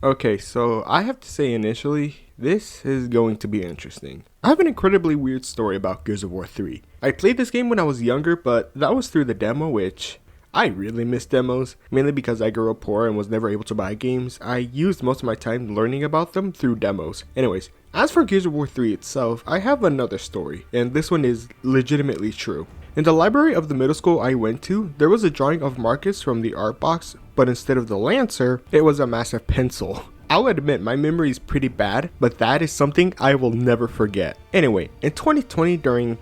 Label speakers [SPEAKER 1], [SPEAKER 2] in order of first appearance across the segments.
[SPEAKER 1] Okay, so I have to say initially, this is going to be interesting. I have an incredibly weird story about Gears of War 3. I played this game when I was younger, but that was through the demo, which I really miss demos, mainly because I grew up poor and was never able to buy games. I used most of my time learning about them through demos. Anyways, as for Gears of War 3 itself, I have another story, and this one is legitimately true. In the library of the middle school I went to, there was a drawing of Marcus from the art box, but instead of the Lancer, it was a massive pencil. I'll admit my memory is pretty bad, but that is something I will never forget. Anyway, in 2020 during,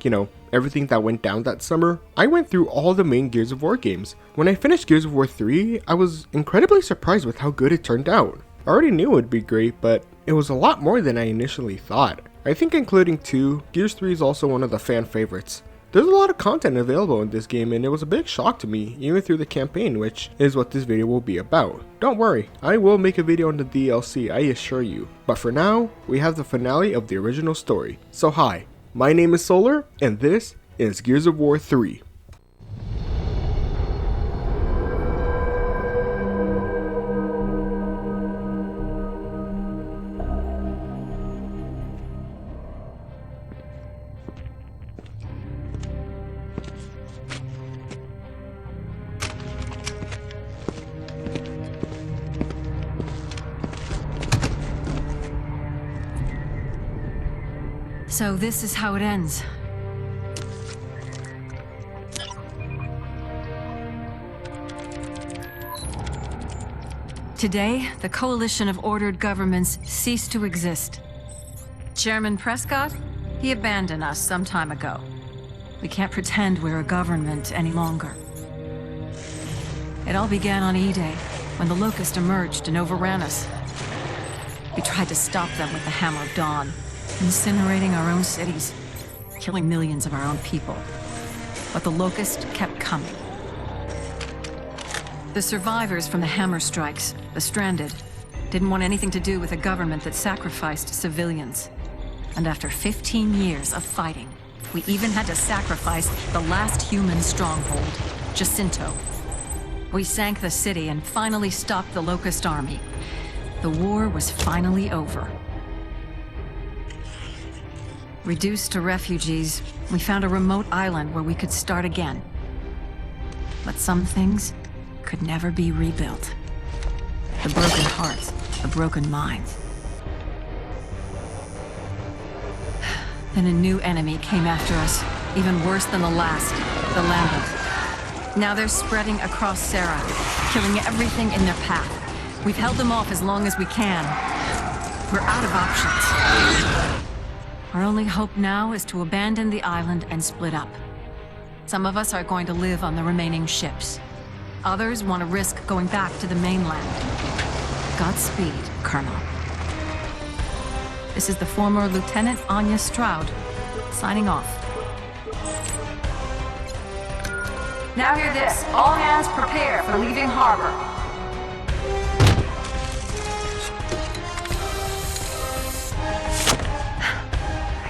[SPEAKER 1] everything that went down that summer, I went through all the main Gears of War games. When I finished Gears of War 3, I was incredibly surprised with how good it turned out. I already knew it would be great, but it was a lot more than I initially thought. I think including 2, Gears 3 is also one of the fan favorites. There's a lot of content available in this game and it was a big shock to me, even through the campaign, which is what this video will be about. Don't worry, I will make a video on the DLC, I assure you. But for now, we have the finale of the original story. So hi, my name is Solar, and this is Gears of War 3.
[SPEAKER 2] So this is how it ends. Today, the coalition of ordered governments ceased to exist. Chairman Prescott, he abandoned us some time ago. We can't pretend we're a government any longer. It all began on E-Day, when the Locust emerged and overran us. We tried to stop them with the Hammer of Dawn, incinerating our own cities, killing millions of our own people. But the Locust kept coming. The survivors from the hammer strikes, the stranded, didn't want anything to do with a government that sacrificed civilians. And after 15 years of fighting, we even had to sacrifice the last human stronghold, Jacinto. We sank the city and finally stopped the Locust army. The war was finally over. Reduced to refugees, we found a remote island where we could start again. But some things could never be rebuilt. The broken hearts, the broken minds. Then a new enemy came after us, even worse than the last, the Lambent. Now they're spreading across Serra, killing everything in their path. We've held them off as long as we can. We're out of options. Our only hope now is to abandon the island and split up. Some of us are going to live on the remaining ships. Others want to risk going back to the mainland. Godspeed, Colonel. This is the former Lieutenant Anya Stroud, signing off. Now hear this. All hands prepare for leaving harbor.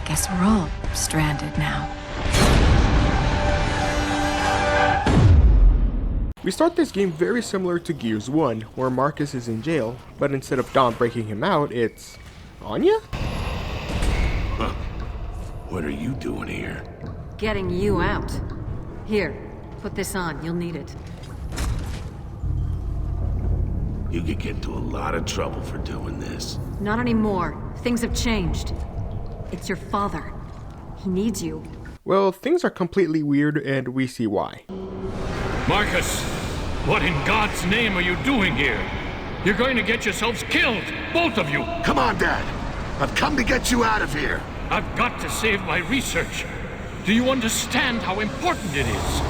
[SPEAKER 2] Guess we're all stranded now.
[SPEAKER 1] We start this game very similar to Gears 1, where Marcus is in jail, but instead of Dawn breaking him out, it's Anya?
[SPEAKER 3] Huh. What are you doing here?
[SPEAKER 2] Getting you out. Here, put this on. You'll need it.
[SPEAKER 3] You could get into a lot of trouble for doing this.
[SPEAKER 2] Not anymore. Things have changed. It's your father. He needs you.
[SPEAKER 1] Well, things are completely weird and we see why.
[SPEAKER 4] Marcus, what in God's name are you doing here? You're going to get yourselves killed, both of you.
[SPEAKER 3] Come on, Dad. I've come to get you out of here.
[SPEAKER 4] I've got to save my research. Do you understand how important it is?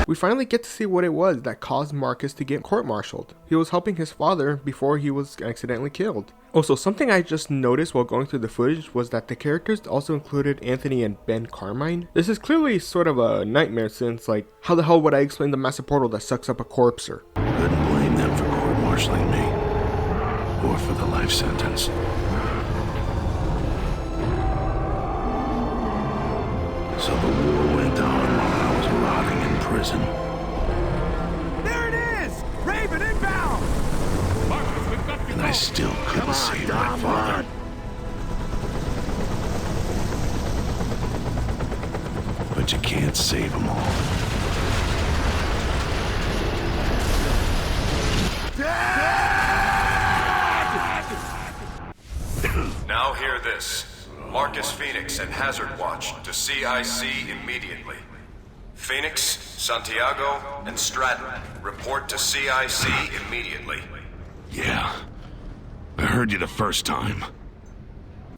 [SPEAKER 1] We finally get to see what it was that caused Marcus to get court-martialed. He was helping his father before he was accidentally killed. Also, something I just noticed while going through the footage was that the characters also included Anthony and Ben Carmine. This is clearly sort of a nightmare since, like, how the hell would I explain the massive portal that sucks up a corpser?
[SPEAKER 3] Couldn't blame them for court-martialing me. Or for the life sentence. So the war went on while I was rotting in prison.
[SPEAKER 5] There it is! Raven inbound!
[SPEAKER 4] Marcus,
[SPEAKER 3] still couldn't save my father. But you can't save them all.
[SPEAKER 5] Now hear this. Marcus Phoenix and Hazard Watch to CIC immediately. Phoenix, Santiago, and Stratton, report to CIC immediately.
[SPEAKER 3] Yeah. I heard you the first time.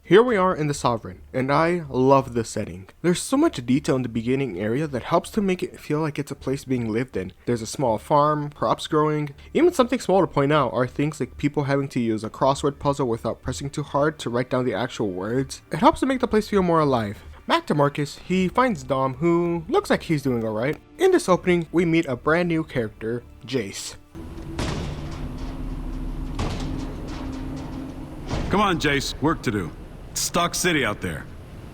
[SPEAKER 1] Here we are in the Sovereign, and I love the setting. There's so much detail in the beginning area that helps to make it feel like it's a place being lived in. There's a small farm, crops growing. Even something small to point out are things like people having to use a crossword puzzle without pressing too hard to write down the actual words. It helps to make the place feel more alive. Back to Marcus, he finds Dom, who looks like he's doing alright. In this opening, we meet a brand new character, Jace.
[SPEAKER 6] Come on, Jace, work to do. It's Stock City out there.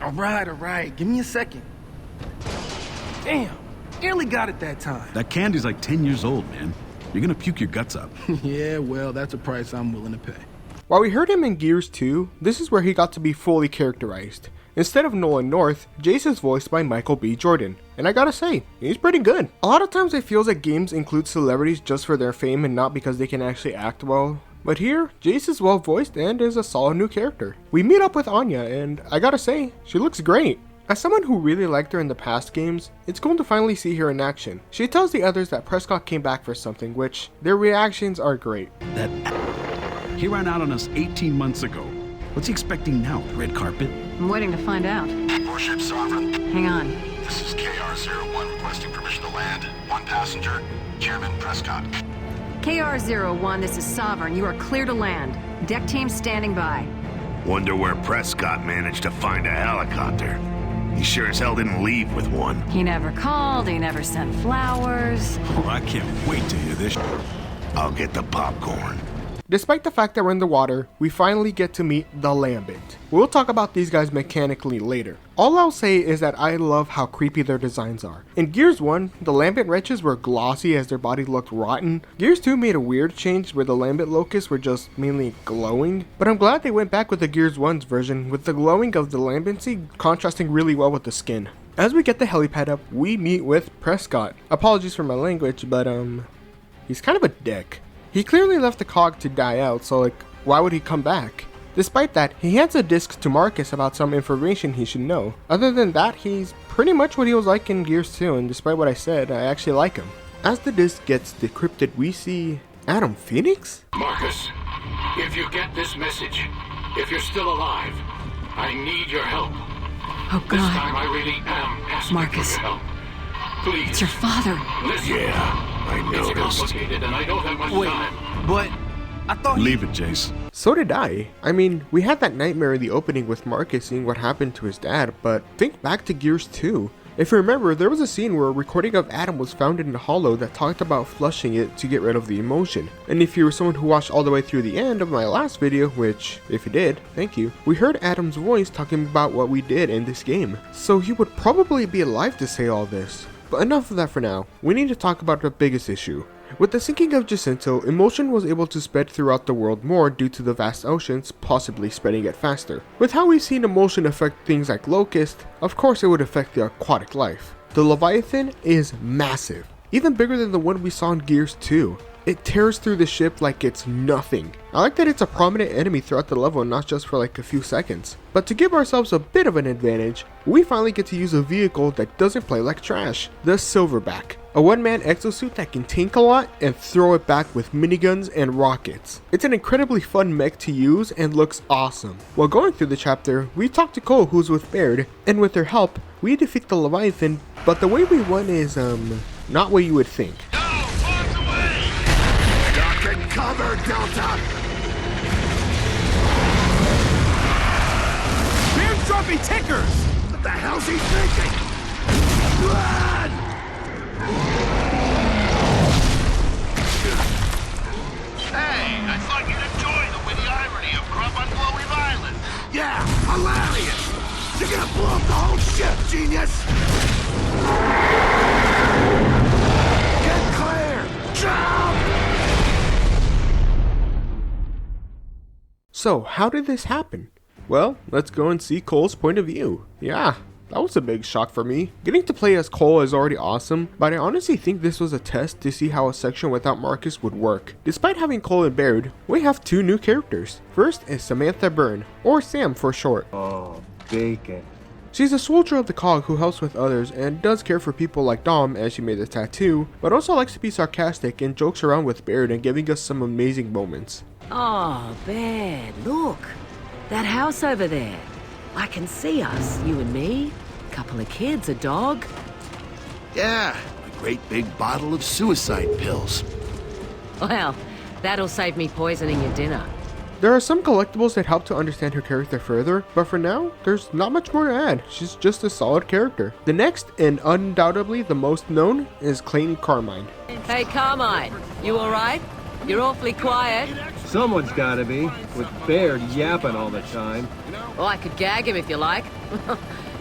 [SPEAKER 7] All right. Give me a second. Damn, nearly got it that time.
[SPEAKER 6] That candy's like 10 years old, man. You're gonna puke your guts up.
[SPEAKER 7] Yeah, well, that's a price I'm willing to pay.
[SPEAKER 1] While we heard him in Gears 2, this is where he got to be fully characterized. Instead of Nolan North, Jace is voiced by Michael B. Jordan, and I gotta say, he's pretty good. A lot of times it feels like games include celebrities just for their fame and not because they can actually act well. But here, Jace is well voiced and is a solid new character. We meet up with Anya, and I gotta say, she looks great. As someone who really liked her in the past games, it's cool to finally see her in action. She tells the others that Prescott came back for something, which their reactions are great.
[SPEAKER 6] He ran out on us 18 months ago. What's he expecting now, the red carpet?
[SPEAKER 2] I'm waiting to find out.
[SPEAKER 3] Warship Sovereign,
[SPEAKER 2] Hang on.
[SPEAKER 3] this is KR-01 requesting permission to land. One passenger, Chairman Prescott.
[SPEAKER 2] KR-01, this is Sovereign. You are clear to land. Deck team standing by.
[SPEAKER 3] Wonder where Prescott managed to find a helicopter. He sure as hell didn't leave with one.
[SPEAKER 2] He never called, he never sent flowers.
[SPEAKER 6] Oh, I can't wait to hear this.
[SPEAKER 3] I'll get the popcorn.
[SPEAKER 1] Despite the fact that we're in the water, we finally get to meet the Lambent. We'll talk about these guys mechanically later. All I'll say is that I love how creepy their designs are. In Gears 1, the Lambent wretches were glossy as their body looked rotten. Gears 2 made a weird change where the Lambent locusts were just mainly glowing, but I'm glad they went back with the Gears 1's version, with the glowing of the Lambency contrasting really well with the skin. As we get the helipad up, we meet with Prescott. Apologies for my language, but he's kind of a dick. He clearly left the cog to die out, so why would he come back? Despite that, he hands a disc to Marcus about some information he should know. Other than that, he's pretty much what he was like in Gears 2, and despite what I said, I actually like him. As the disc gets decrypted, we see Adam Phoenix?
[SPEAKER 4] Marcus, if you get this message, if you're still alive, I need your help.
[SPEAKER 2] Oh
[SPEAKER 4] This
[SPEAKER 2] God,
[SPEAKER 4] time I really am asking
[SPEAKER 2] Marcus.
[SPEAKER 4] for your help. Please,
[SPEAKER 2] it's your father.
[SPEAKER 4] listen.
[SPEAKER 3] Yeah, I
[SPEAKER 4] It's
[SPEAKER 3] noticed.
[SPEAKER 4] complicated and I don't have much
[SPEAKER 7] Wait,
[SPEAKER 4] time.
[SPEAKER 7] but I thought
[SPEAKER 6] Leave it, Jace.
[SPEAKER 1] So did I. I mean, we had that nightmare in the opening with Marcus seeing what happened to his dad, but think back to Gears 2. If you remember, there was a scene where a recording of Adam was found in a hollow that talked about flushing it to get rid of the emotion. And if you were someone who watched all the way through the end of my last video, which, if you did, thank you, we heard Adam's voice talking about what we did in this game. So he would probably be alive to say all this. But enough of that for now. We need to talk about the biggest issue. With the sinking of Jacinto, emotion was able to spread throughout the world more due to the vast oceans, possibly spreading it faster. With how we've seen emotion affect things like Locust, of course it would affect the aquatic life. The Leviathan is massive, even bigger than the one we saw in Gears 2. It tears through the ship like it's nothing. I like that it's a prominent enemy throughout the level, not just for a few seconds. But to give ourselves a bit of an advantage, we finally get to use a vehicle that doesn't play like trash, the Silverback. A one-man exosuit that can tank a lot and throw it back with miniguns and rockets. It's an incredibly fun mech to use and looks awesome. While going through the chapter, we talk to Cole, who's with Baird, and with their help, we defeat the Leviathan, but the way we won is, not what you would think.
[SPEAKER 3] Cover, Delta!
[SPEAKER 7] beard dropping tickers!
[SPEAKER 3] What the hell's he thinking? Run!
[SPEAKER 8] Hey, I thought you'd enjoy the witty irony of Grub on Glowing Island.
[SPEAKER 3] Yeah, hilarious! You're gonna blow up the whole ship, genius! Get clear! Jump!
[SPEAKER 1] So, how did this happen? Well, let's go and see Cole's point of view. Yeah, that was a big shock for me. Getting to play as Cole is already awesome, but I honestly think this was a test to see how a section without Marcus would work. Despite having Cole and Baird, we have two new characters. First is Samantha Byrne, or Sam for short.
[SPEAKER 9] Oh, bacon.
[SPEAKER 1] She's a soldier of the cog who helps with others and does care for people like Dom as she made the tattoo, but also likes to be sarcastic and jokes around with Baird and giving us some amazing moments.
[SPEAKER 10] Oh, Baird, look. That house over there. I can see us, you and me. Couple of kids, a dog.
[SPEAKER 8] Yeah, a great big bottle of suicide pills.
[SPEAKER 10] Well, that'll save me poisoning your dinner.
[SPEAKER 1] There are some collectibles that help to understand her character further, but for now, there's not much more to add. She's just a solid character. The next, and undoubtedly the most known, is Clayton Carmine.
[SPEAKER 10] Hey, Carmine, you alright? You're awfully quiet.
[SPEAKER 9] Someone's gotta be, with Baird yapping all the time.
[SPEAKER 10] Oh, I could gag him if you like.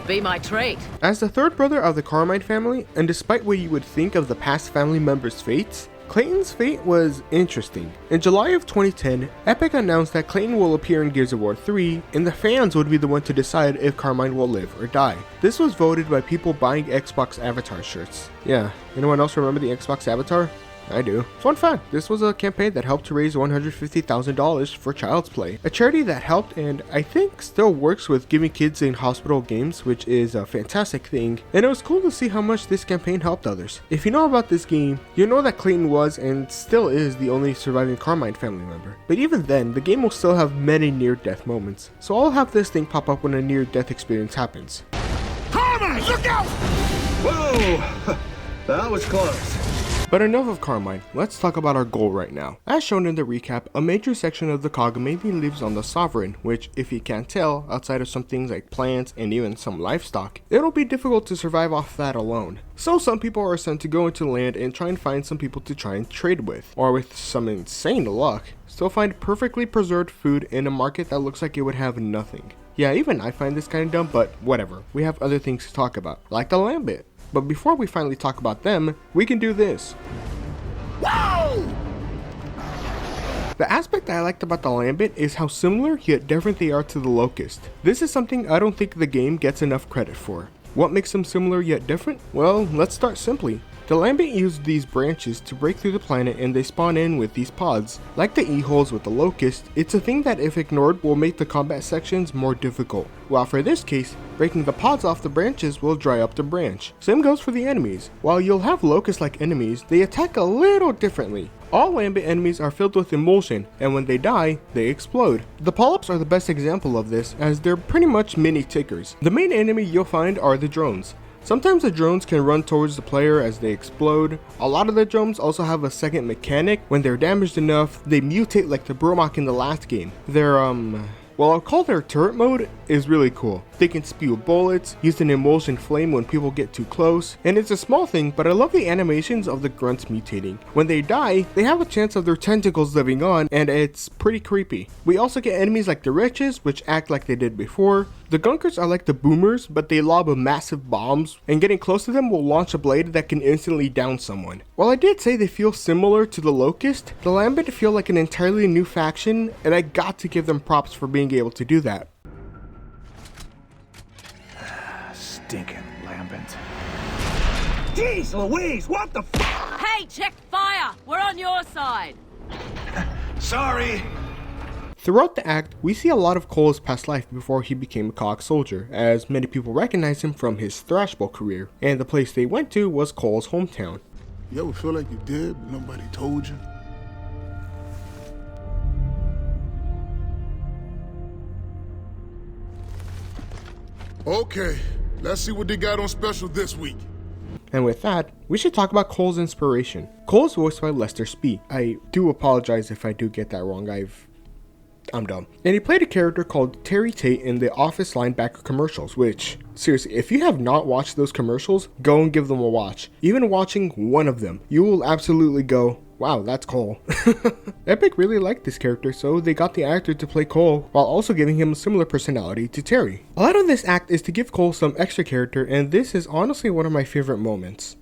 [SPEAKER 10] Be my treat.
[SPEAKER 1] As the third brother of the Carmine family, and despite what you would think of the past family members' fates, Clayton's fate was interesting. In July of 2010, Epic announced that Clayton will appear in Gears of War 3, and the fans would be the one to decide if Carmine will live or die. This was voted by people buying Xbox Avatar shirts. Yeah, anyone else remember the Xbox Avatar? I do. Fun fact, this was a campaign that helped to raise $150,000 for Child's Play, a charity that helped and I think still works with giving kids in hospital games, which is a fantastic thing, and it was cool to see how much this campaign helped others. If you know about this game, you know that Clayton was and still is the only surviving Carmine family member. But even then, the game will still have many near-death moments, so I'll have this thing pop up when a near-death experience happens.
[SPEAKER 8] Carmine, look out!
[SPEAKER 9] Whoa! That was close.
[SPEAKER 1] But enough of Carmine, let's talk about our goal right now. As shown in the recap, a major section of the cog mainly lives on the Sovereign, which, if you can't tell, outside of some things like plants and even some livestock, it'll be difficult to survive off that alone. So some people are sent to go into land and try and find some people to try and trade with, or with some insane luck, still find perfectly preserved food in a market that looks like it would have nothing. Yeah, even I find this kind of dumb, but whatever, we have other things to talk about, like the Lambit. But before we finally talk about them, we can do this.
[SPEAKER 8] Whoa!
[SPEAKER 1] The aspect I liked about the Lambit is how similar yet different they are to the Locust. This is something I don't think the game gets enough credit for. What makes them similar yet different? Well, let's start simply. The Lambit use these branches to break through the planet and they spawn in with these pods. Like the E-holes with the Locust, it's a thing that if ignored will make the combat sections more difficult. While for this case, breaking the pods off the branches will dry up the branch. Same goes for the enemies. While you'll have Locust-like enemies, they attack a little differently. All Lambit enemies are filled with emulsion, and when they die, they explode. The polyps are the best example of this, as they're pretty much mini tickers. The main enemy you'll find are the drones. Sometimes the drones can run towards the player as they explode. A lot of the drones also have a second mechanic. When they're damaged enough, they mutate like the Bromok in the last game. They're well, I'll call their turret mode is really cool. They can spew bullets, use an emulsion flame when people get too close, and it's a small thing, but I love the animations of the grunts mutating. When they die, they have a chance of their tentacles living on, and it's pretty creepy. We also get enemies like the Wretches, which act like they did before. The Gunkers are like the Boomers, but they lob massive bombs, and getting close to them will launch a blade that can instantly down someone. While I did say they feel similar to the Locust, the Lambit feel like an entirely new faction, and I got to give them props for being able to do that.
[SPEAKER 6] Stinking Lambent.
[SPEAKER 7] Jeez Louise, what the f-
[SPEAKER 10] Hey, check fire! We're on your side!
[SPEAKER 8] Sorry.
[SPEAKER 1] Throughout the act, we see a lot of Cole's past life before he became a cog soldier, as many people recognize him from his thrashball career, and the place they went to was Cole's hometown.
[SPEAKER 11] You ever feel like you did, but nobody told you? Okay, let's see what they got on special this week.
[SPEAKER 1] And with that, we should talk about Cole's inspiration. Cole is voiced by Lester Spee. I do apologize if I do get that wrong, I'm dumb. And he played a character called Terry Tate in the Office linebacker commercials, which, seriously, if you have not watched those commercials, go and give them a watch. Even watching one of them, you will absolutely go, wow, that's Cole. Epic really liked this character, so they got the actor to play Cole while also giving him a similar personality to Terry. A lot of this act is to give Cole some extra character, and this is honestly one of my favorite moments.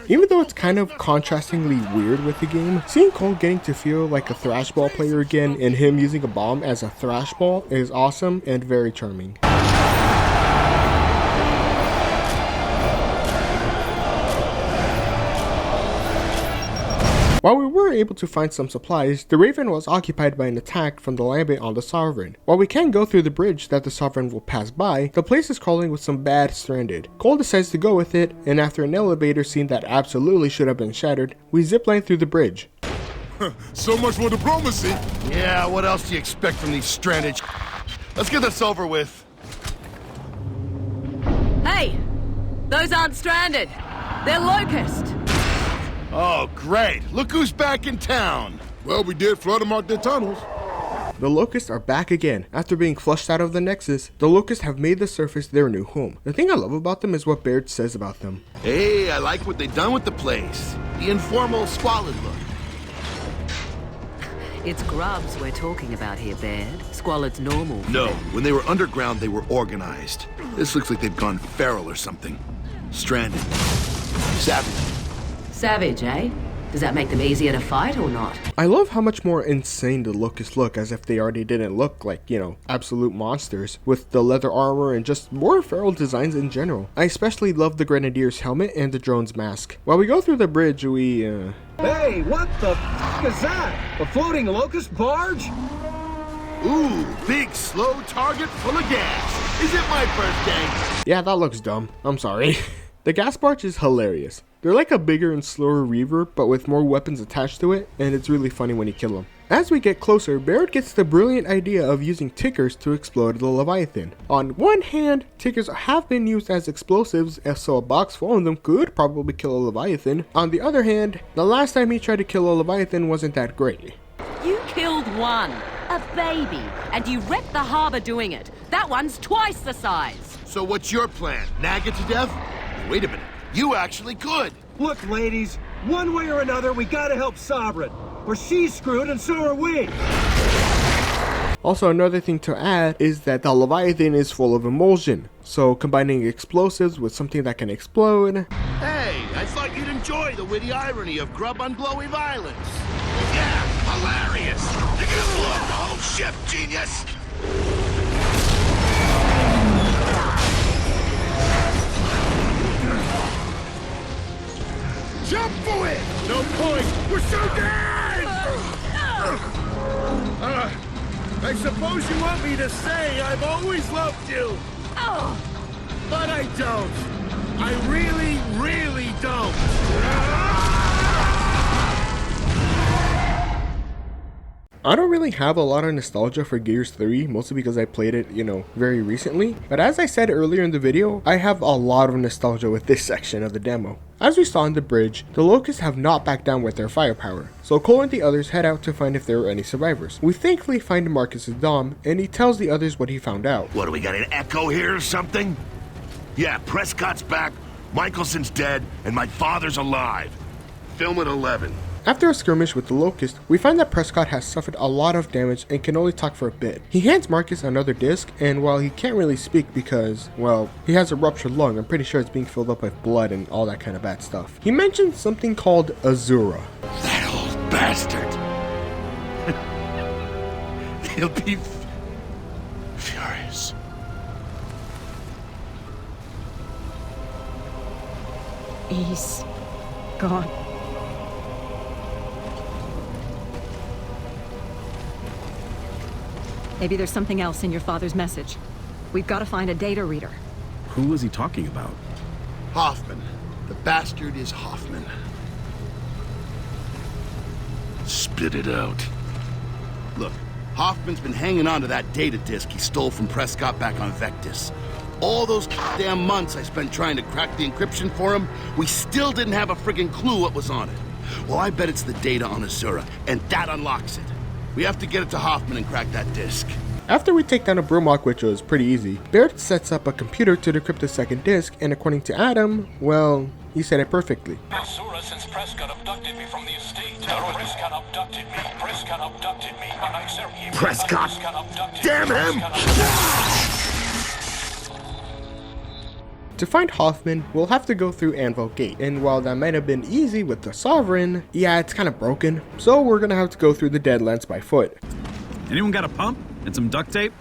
[SPEAKER 1] Even though it's kind of contrastingly weird with the game, seeing Cole getting to feel like a thrashball player again and him using a bomb as a thrashball is awesome and very charming. While we were able to find some supplies, the Raven was occupied by an attack from the Lambent on the Sovereign. While we can go through the bridge that the Sovereign will pass by, the place is crawling with some bad stranded. Cole decides to go with it, and after an elevator scene that absolutely should have been shattered, we zipline through the bridge.
[SPEAKER 11] So much for diplomacy.
[SPEAKER 8] Yeah, what else do you expect from these stranded? Let's get this over with.
[SPEAKER 10] Hey! Those aren't stranded. They're Locust.
[SPEAKER 8] Oh, great. Look who's back in town.
[SPEAKER 11] Well, we did flood them out their tunnels.
[SPEAKER 1] The Locusts are back again. After being flushed out of the Nexus, the Locusts have made the surface their new home. The thing I love about them is what Baird says about them.
[SPEAKER 8] Hey, I like what they've done with the place. The informal, squalid look.
[SPEAKER 10] It's grubs we're talking about here, Baird. Squalid's normal.
[SPEAKER 8] No, when they were underground, they were organized. This looks like they've gone feral or something. Stranded. Savage.
[SPEAKER 10] Savage, eh? Does that make them easier to fight or not?
[SPEAKER 1] I love how much more insane the Locusts look, as if they already didn't look like, absolute monsters, with the leather armor and just more feral designs in general. I especially love the Grenadier's helmet and the drone's mask. While we go through the bridge, we,
[SPEAKER 9] Hey, what the f*** is that? A floating locust barge?
[SPEAKER 8] Ooh, big, slow target full of gas. Is it my birthday?
[SPEAKER 1] Yeah, that looks dumb. I'm sorry. The gas barge is hilarious. They're like a bigger and slower Reaver, but with more weapons attached to it, and it's really funny when you kill them. As we get closer, Barrett gets the brilliant idea of using tickers to explode the Leviathan. On one hand, tickers have been used as explosives, so a box full of them could probably kill a Leviathan. On the other hand, the last time he tried to kill a Leviathan wasn't that great.
[SPEAKER 10] You killed one, a baby, and you wrecked the harbor doing it. That one's twice the size.
[SPEAKER 8] So what's your plan? Nag it to death? Wait a minute. You actually could.
[SPEAKER 9] Look, ladies, one way or another, we gotta help Sovereign. Or she's screwed and so are we.
[SPEAKER 1] Also, another thing to add is that the Leviathan is full of emulsion. So combining explosives with something that can explode.
[SPEAKER 8] Hey, I thought you'd enjoy the witty irony of grub on glowy violence. Yeah, hilarious. You're gonna blow the whole ship, genius.
[SPEAKER 11] Jump for it!
[SPEAKER 8] No point. We're so dead!
[SPEAKER 11] I suppose you want me to say I've always loved you. But I don't. I really, really don't.
[SPEAKER 1] I don't really have a lot of nostalgia for Gears 3, mostly because I played it, very recently. But as I said earlier in the video, I have a lot of nostalgia with this section of the demo. As we saw on the bridge, the Locusts have not backed down with their firepower, so Cole and the others head out to find if there are any survivors. We thankfully find Marcus's Dom, and he tells the others what he found out.
[SPEAKER 3] What, do we got an echo here or something? Yeah, Prescott's back, Michelson's dead, and my father's alive. Film at 11.
[SPEAKER 1] After a skirmish with the Locust, we find that Prescott has suffered a lot of damage and can only talk for a bit. He hands Marcus another disc, and while he can't really speak because, well, he has a ruptured lung, I'm pretty sure it's being filled up with blood and all that kind of bad stuff. He mentions something called Azura.
[SPEAKER 3] That old bastard. He'll be furious.
[SPEAKER 2] He's gone. Maybe there's something else in your father's message. We've got to find a data reader.
[SPEAKER 6] Who was he talking about?
[SPEAKER 8] Hoffman. The bastard is Hoffman.
[SPEAKER 3] Spit it out.
[SPEAKER 8] Look, Hoffman's been hanging on to that data disk he stole from Prescott back on Vectis. All those damn months I spent trying to crack the encryption for him, we still didn't have a friggin' clue what was on it. Well, I bet it's the data on Azura, and that unlocks it. We have to get it to Hoffman and crack that disk.
[SPEAKER 1] After we take down a Bromok, which was pretty easy, Barrett sets up a computer to decrypt the second disk, and according to Adam, well, he said it perfectly.
[SPEAKER 12] Azura since Prescott abducted me from the estate. Prescott abducted me. Prescott abducted me. And I serve him.
[SPEAKER 3] Prescott! Damn him!
[SPEAKER 1] To find Hoffman, we'll have to go through Anvil Gate, and while that might have been easy with the Sovereign, yeah, it's kind of broken, so we're gonna have to go through the Deadlands by foot.
[SPEAKER 6] Anyone got a pump and some duct tape?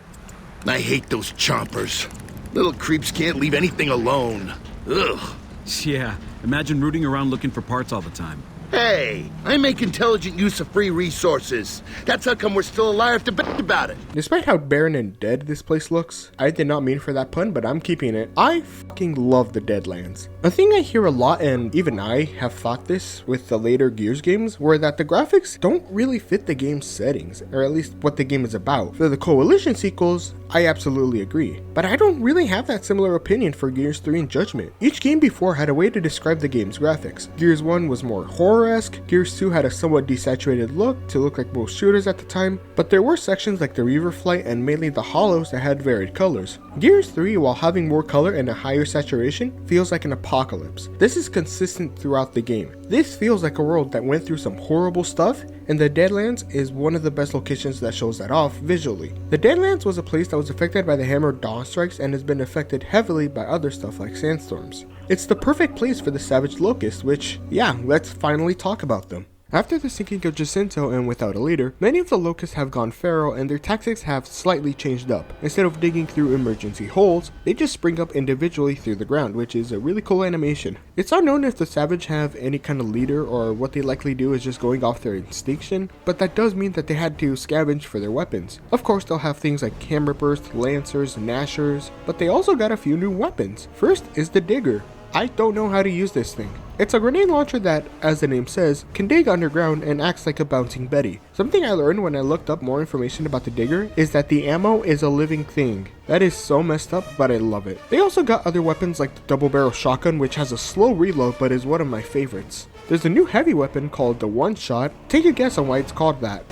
[SPEAKER 8] I hate those chompers. Little creeps can't leave anything alone. Ugh.
[SPEAKER 6] Yeah, imagine rooting around looking for parts all the time.
[SPEAKER 8] Hey, I make intelligent use of free resources. That's how come we're still alive to bet about it.
[SPEAKER 1] Despite how barren and dead this place looks, I did not mean for that pun, but I'm keeping it. I fucking love the Deadlands. A thing I hear a lot, and even I have thought this with the later Gears games, were that the graphics don't really fit the game's settings, or at least what the game is about. For the Coalition sequels, I absolutely agree. But I don't really have that similar opinion for Gears 3 and Judgment. Each game before had a way to describe the game's graphics. Gears 1 was more horror-esque, Gears 2 had a somewhat desaturated look to look like most shooters at the time, but there were sections like the Reaver Flight and mainly the Hollows that had varied colors. Gears 3, while having more color and a higher saturation, feels like an apocalypse. This is consistent throughout the game. This feels like a world that went through some horrible stuff, and the Deadlands is one of the best locations that shows that off visually. The Deadlands was a place that was affected by the Hammer Dawn strikes and has been affected heavily by other stuff like sandstorms. It's the perfect place for the Savage Locusts, which, yeah, let's finally talk about them. After the sinking of Jacinto and without a leader, many of the Locusts have gone feral and their tactics have slightly changed up. Instead of digging through emergency holes, they just spring up individually through the ground, which is a really cool animation. It's unknown if the Savage have any kind of leader or what they likely do is just going off their instinction, but that does mean that they had to scavenge for their weapons. Of course, they'll have things like Hammer Burst, Lancers, Gnashers, but they also got a few new weapons. First is the Digger. I don't know how to use this thing. It's a grenade launcher that, as the name says, can dig underground and acts like a bouncing Betty. Something I learned when I looked up more information about the Digger is that the ammo is a living thing. That is so messed up, but I love it. They also got other weapons like the double barrel shotgun, which has a slow reload but is one of my favorites. There's a new heavy weapon called the One Shot. Take a guess on why it's called that.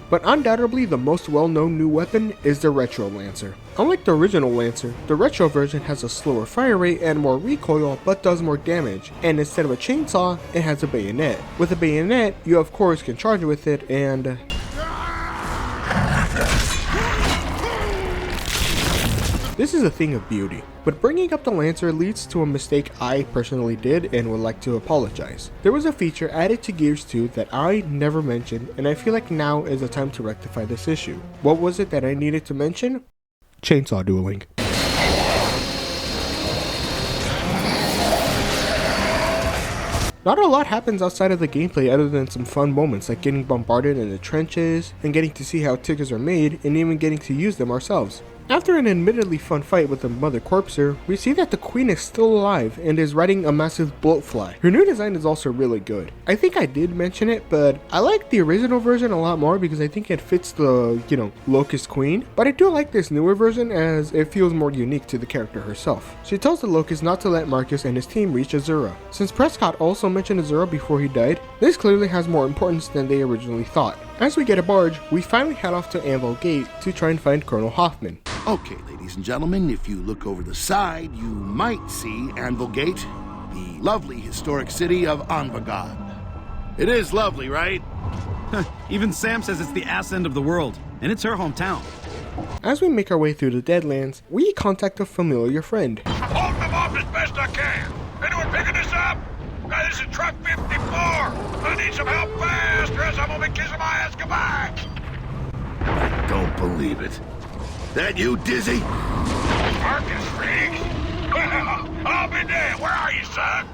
[SPEAKER 1] But undoubtedly the most well-known new weapon is the Retro Lancer. Unlike the original Lancer, the Retro version has a slower fire rate and more recoil but does more damage, and instead of a chainsaw, it has a bayonet. With a bayonet, you of course can charge with it and... This is a thing of beauty, but bringing up the Lancer leads to a mistake I personally did and would like to apologize. There was a feature added to Gears 2 that I never mentioned, and I feel like now is the time to rectify this issue. What was it that I needed to mention? Chainsaw dueling. Not a lot happens outside of the gameplay other than some fun moments like getting bombarded in the trenches, and getting to see how tickets are made, and even getting to use them ourselves. After an admittedly fun fight with the Mother Corpser, we see that the Queen is still alive and is riding a massive bloatfly. Her new design is also really good. I think I did mention it, but I like the original version a lot more because I think it fits the, Locust Queen. But I do like this newer version as it feels more unique to the character herself. She tells the Locust not to let Marcus and his team reach Azura. Since Prescott also mentioned Azura before he died, this clearly has more importance than they originally thought. As we get a barge, we finally head off to Anvil Gate to try and find Colonel Hoffman.
[SPEAKER 8] Okay, ladies and gentlemen, if you look over the side, you might see Anvil Gate, the lovely historic city of Anvagad. It is lovely, right?
[SPEAKER 6] Even Sam says it's the ass end of the world, and it's her hometown.
[SPEAKER 1] As we make our way through the Deadlands, we contact a familiar friend.
[SPEAKER 11] I'm holding them off as best I can. Anyone picking this up? This is truck 54. I need some help fast, or else I'm gonna be kissing my ass goodbye.
[SPEAKER 3] I don't believe it. That you, Dizzy?
[SPEAKER 11] Marcus Freaks? Well, I'll be damned. Where are you, son?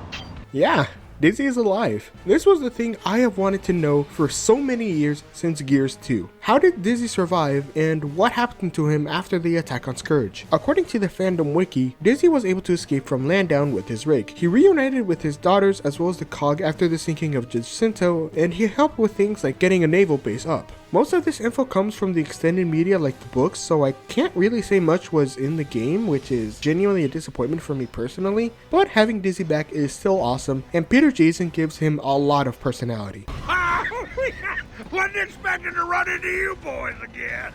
[SPEAKER 1] Yeah, Dizzy is alive. This was the thing I have wanted to know for so many years since Gears 2. How did Dizzy survive and what happened to him after the attack on Scourge? According to the fandom wiki, Dizzy was able to escape from Landdown with his rig. He reunited with his daughters as well as the Cog after the sinking of Jacinto, and he helped with things like getting a naval base up. Most of this info comes from the extended media like the books, so I can't really say much was in the game, which is genuinely a disappointment for me personally, but having Dizzy back is still awesome, and Peter Jason gives him a lot of personality.
[SPEAKER 11] Wasn't expecting to run into you boys again.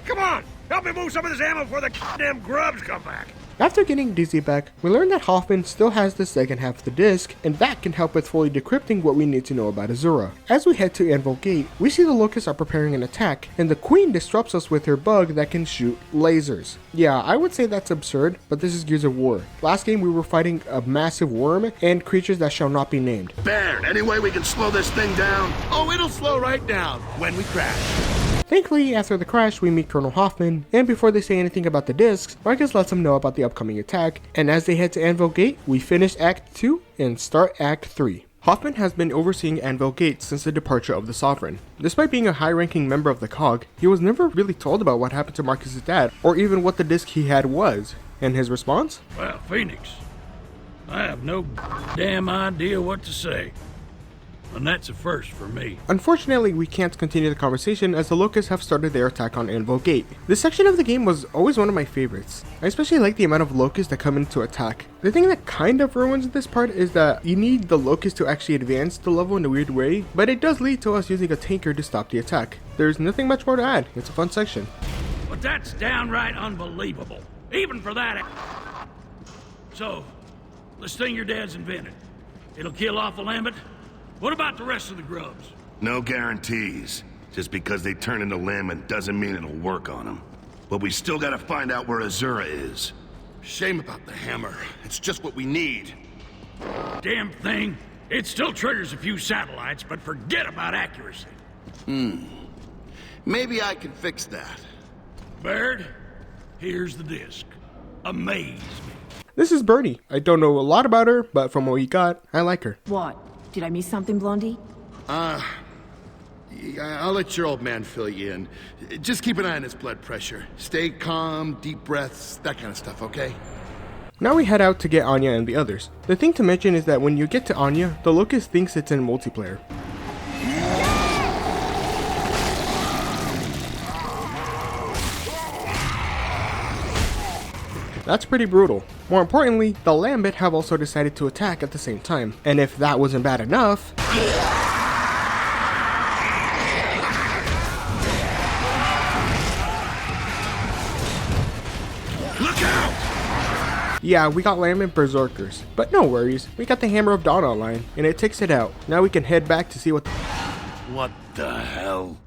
[SPEAKER 11] Come on, help me move some of this ammo before the damn grubs come back.
[SPEAKER 1] After getting Dizzy back, we learn that Hoffman still has the second half of the disc, and that can help with fully decrypting what we need to know about Azura. As we head to Anvil Gate, we see the Locusts are preparing an attack, and the Queen disrupts us with her bug that can shoot lasers. Yeah, I would say that's absurd, but this is Gears of War. Last game we were fighting a massive worm and creatures that shall not be named.
[SPEAKER 3] Baird, any way we can slow this thing down?
[SPEAKER 8] Oh, it'll slow right down when we crash.
[SPEAKER 1] Thankfully, after the crash, we meet Colonel Hoffman, and before they say anything about the discs, Marcus lets them know about the upcoming attack, and as they head to Anvil Gate, we finish Act 2 and start Act 3. Hoffman has been overseeing Anvil Gate since the departure of the Sovereign. Despite being a high-ranking member of the COG, he was never really told about what happened to Marcus's dad, or even what the disc he had was. And his response?
[SPEAKER 4] Well, Phoenix, I have no damn idea what to say. And that's a first for me.
[SPEAKER 1] Unfortunately, we can't continue the conversation as the Locusts have started their attack on Anvil Gate. This section of the game was always one of my favorites. I especially like the amount of Locusts that come in to attack. The thing that kind of ruins this part is that you need the Locusts to actually advance the level in a weird way, but it does lead to us using a tanker to stop the attack. There's nothing much more to add. It's a fun section.
[SPEAKER 4] But that's downright unbelievable, even for that. So, this thing your dad's invented, it'll kill off a Lambent? What about the rest of the grubs?
[SPEAKER 3] No guarantees. Just because they turn into Lambent doesn't mean it'll work on them. But we still gotta find out where Azura is.
[SPEAKER 8] Shame about the hammer. It's just what we need.
[SPEAKER 4] Damn thing. It still triggers a few satellites, but forget about accuracy.
[SPEAKER 8] Maybe I can fix that.
[SPEAKER 4] Baird, here's the disc. Amaze me.
[SPEAKER 1] This is Birdie. I don't know a lot about her, but from what we got, I like her.
[SPEAKER 13] What? Did I miss something, Blondie?
[SPEAKER 8] I'll let your old man fill you in. Just keep an eye on his blood pressure. Stay calm, deep breaths, that kind of stuff, okay?
[SPEAKER 1] Now we head out to get Anya and the others. The thing to mention is that when you get to Anya, the Locust thinks it's in multiplayer. That's pretty brutal. More importantly, the Lambent have also decided to attack at the same time. And if that wasn't bad enough...
[SPEAKER 3] Look out!
[SPEAKER 1] Yeah, we got Lambent Berserkers. But no worries, we got the Hammer of Dawn online, and it takes it out. Now we can head back to see what...
[SPEAKER 3] What the hell?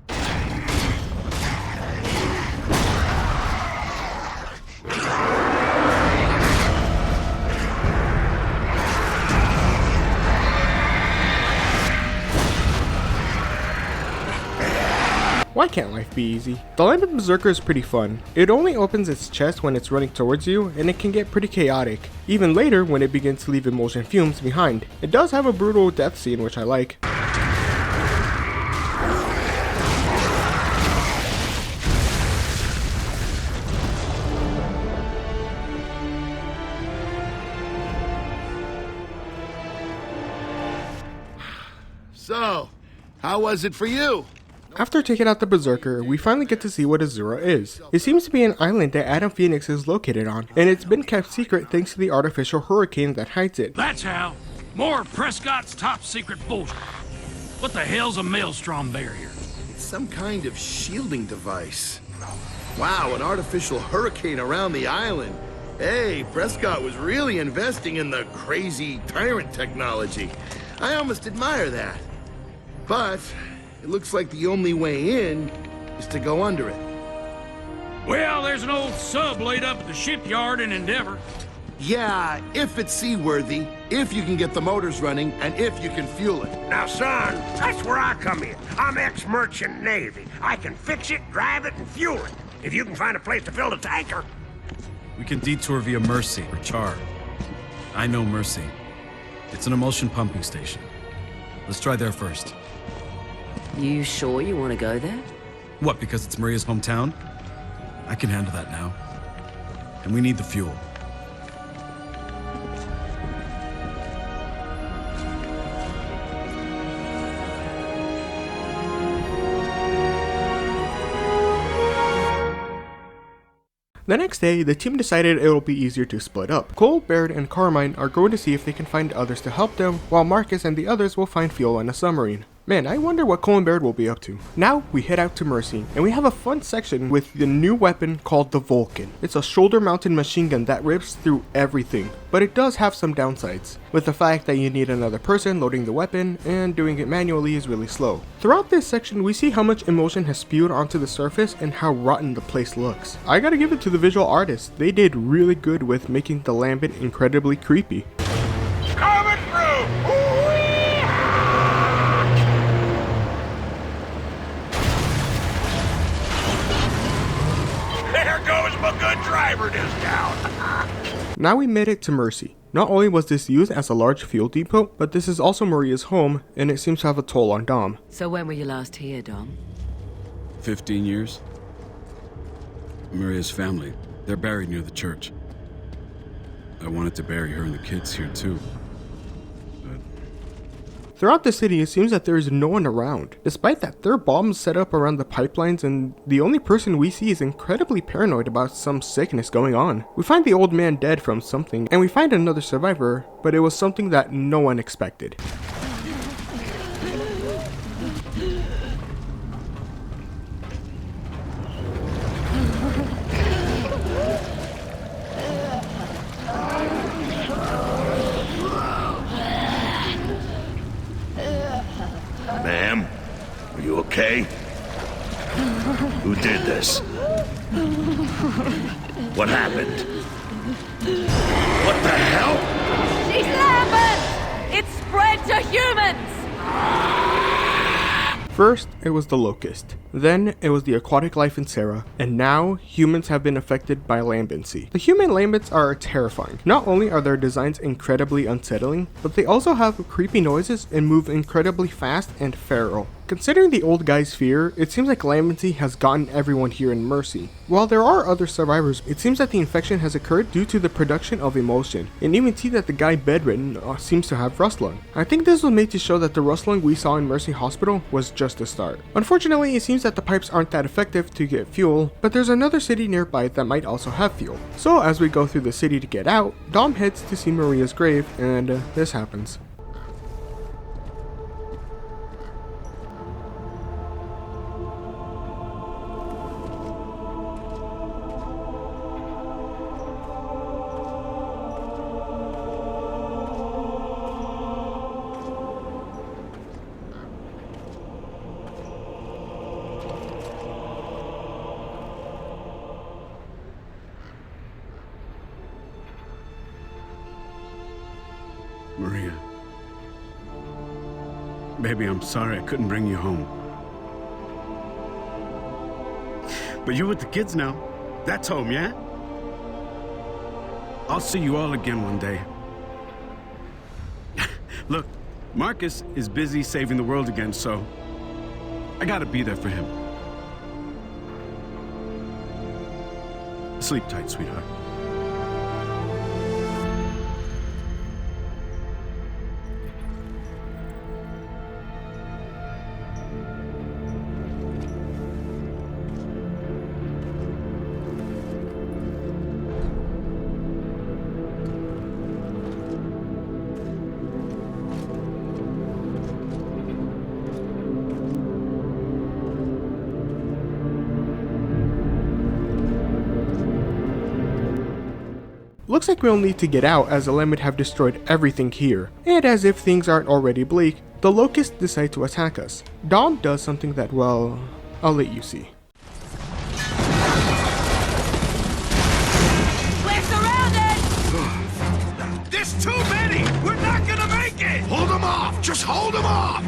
[SPEAKER 1] Why can't life be easy? The Lambent Berserker is pretty fun. It only opens its chest when it's running towards you, and it can get pretty chaotic. Even later when it begins to leave emulsion fumes behind. It does have a brutal death scene which I like.
[SPEAKER 8] So, how was it for you?
[SPEAKER 1] After taking out the Berserker, we finally get to see what Azura is. It seems to be an island that Adam Phoenix is located on, and it's been kept secret thanks to the artificial hurricane that hides it.
[SPEAKER 4] That's how. More of Prescott's top secret bullshit. What the hell's a maelstrom barrier?
[SPEAKER 8] It's some kind of shielding device. Wow, an artificial hurricane around the island. Hey, Prescott was really investing in the crazy tyrant technology. I almost admire that. But it looks like the only way in is to go under it.
[SPEAKER 4] Well, there's an old sub laid up at the shipyard in Endeavor.
[SPEAKER 8] Yeah, if it's seaworthy, if you can get the motors running, and if you can fuel it.
[SPEAKER 11] Now, son, that's where I come in. I'm ex-merchant Navy. I can fix it, drive it, and fuel it. If you can find a place to fill the tanker.
[SPEAKER 6] We can detour via Mercy or Char. I know Mercy. It's an emulsion pumping station. Let's try there first.
[SPEAKER 10] You sure you want to go there?
[SPEAKER 6] What, because it's Maria's hometown? I can handle that now. And we need the fuel.
[SPEAKER 1] The next day, the team decided it will be easier to split up. Cole, Baird, and Carmine are going to see if they can find others to help them, while Marcus and the others will find fuel on a submarine. Man, I wonder what Cole and Baird will be up to. Now we head out to Mercy, and we have a fun section with the new weapon called the Vulcan. It's a shoulder-mounted machine gun that rips through everything, but it does have some downsides, with the fact that you need another person loading the weapon, and doing it manually is really slow. Throughout this section, we see how much emotion has spewed onto the surface and how rotten the place looks. I gotta give it to the visual artists. They did really good with making the Lambent incredibly creepy.
[SPEAKER 11] Coming through! There goes my good driver discount!
[SPEAKER 1] Now we made it to Mercy. Not only was this used as a large fuel depot, but this is also Maria's home, and it seems to have a toll on Dom.
[SPEAKER 10] So when were you last here, Dom?
[SPEAKER 6] 15 years. Maria's family, they're buried near the church. I wanted to bury her and the kids here too.
[SPEAKER 1] Throughout the city, it seems that there is no one around. Despite that, there are bombs set up around the pipelines, and the only person we see is incredibly paranoid about some sickness going on. We find the old man dead from something, and we find another survivor, but it was something that no one expected.
[SPEAKER 3] Ma'am, are you okay? Who did this? What happened? What the hell?
[SPEAKER 10] She's Lambent! It's spread to humans!
[SPEAKER 1] First, it was the Locust. Then, it was the aquatic life in Sarah. And now, humans have been affected by lambency. The human lambents are terrifying. Not only are their designs incredibly unsettling, but they also have creepy noises and move incredibly fast and feral. Considering the old guy's fear, it seems like lambency has gotten everyone here in Mercy. While there are other survivors, it seems that the infection has occurred due to the production of emotion. And even see that the guy bedridden seems to have rust lung. I think this was made to show that the rust lung we saw in Mercy Hospital was just a start. Unfortunately, it seems that the pipes aren't that effective to get fuel, but there's another city nearby that might also have fuel. So as we go through the city to get out, Dom heads to see Maria's grave, and this happens.
[SPEAKER 6] Maria. Baby, I'm sorry I couldn't bring you home. But you're with the kids now. That's home, yeah? I'll see you all again one day. Look, Marcus is busy saving the world again, so I gotta be there for him. Sleep tight, sweetheart.
[SPEAKER 1] Looks like we'll need to get out as the Lambent have destroyed everything here. And as if things aren't already bleak, the Locusts decide to attack us. Dom does something that, well, I'll let you see.
[SPEAKER 11] We're surrounded! There's too many! We're not gonna make it!
[SPEAKER 3] Hold them off! Just hold them off!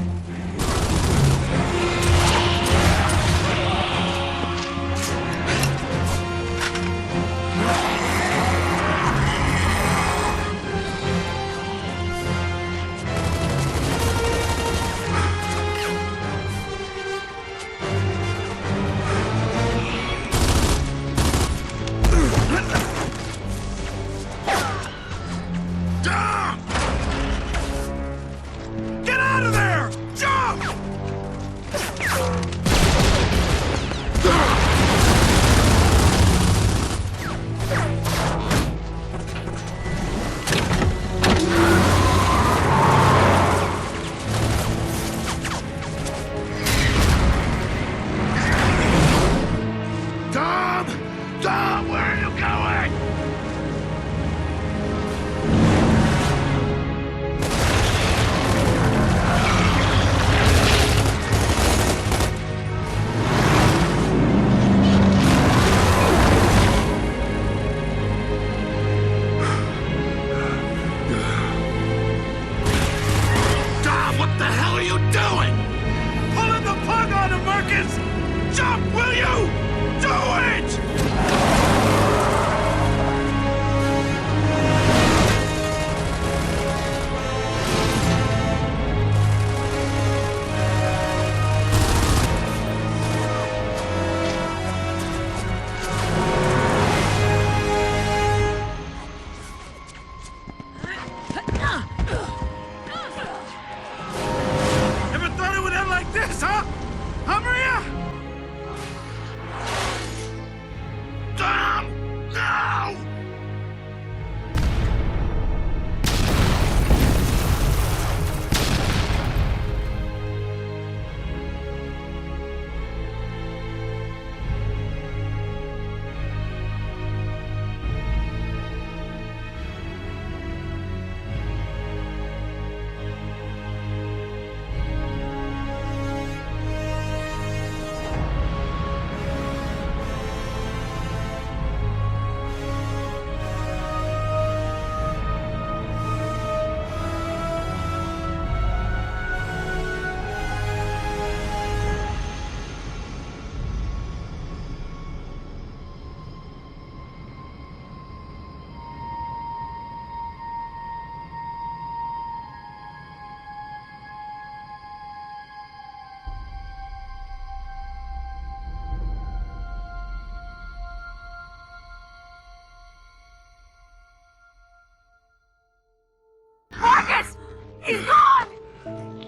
[SPEAKER 2] He's gone!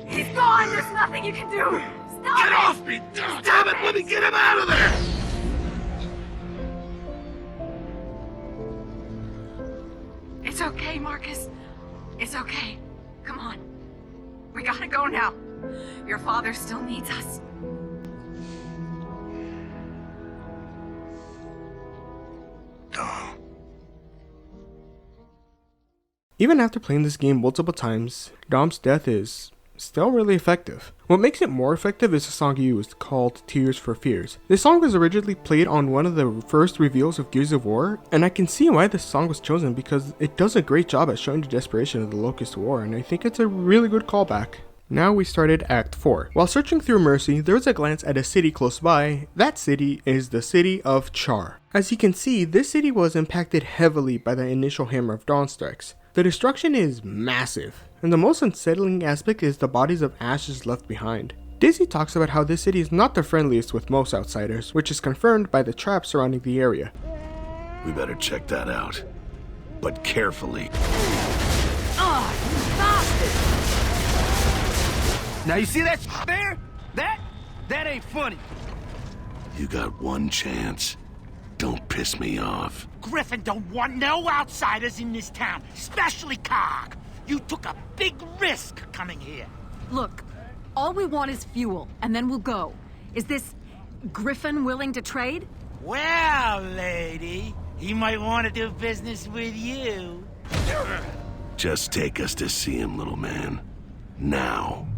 [SPEAKER 2] He's gone! There's nothing you can do! Stop
[SPEAKER 3] Get
[SPEAKER 2] it!
[SPEAKER 3] off me! Damn it! Let me get him out of there!
[SPEAKER 2] It's okay, Marcus. It's okay. Come on. We gotta go now. Your father still needs us.
[SPEAKER 1] Even after playing this game multiple times, Dom's death is still really effective. What makes it more effective is the song used, called Tears for Fears. This song was originally played on one of the first reveals of Gears of War, and I can see why this song was chosen because it does a great job at showing the desperation of the Locust War, and I think it's a really good callback. Now we started Act 4. While searching through Mercy, there was a glance at a city close by. That city is the city of Char. As you can see, this city was impacted heavily by the initial Hammer of Dawn strikes. The destruction is massive, and the most unsettling aspect is the bodies of ashes left behind. Daisy talks about how this city is not the friendliest with most outsiders, which is confirmed by the traps surrounding the area.
[SPEAKER 3] We better check that out. But carefully.
[SPEAKER 7] Oh, you bastard! Now you see that there? That ain't funny.
[SPEAKER 3] You got one chance. Don't piss me off.
[SPEAKER 14] Griffin don't want no outsiders in this town, especially Cog. You took a big risk coming here.
[SPEAKER 13] Look, all we want is fuel, and then we'll go. Is this Griffin willing to trade?
[SPEAKER 14] Well, lady, he might want to do business with you.
[SPEAKER 3] Just take us to see him, little man. Now.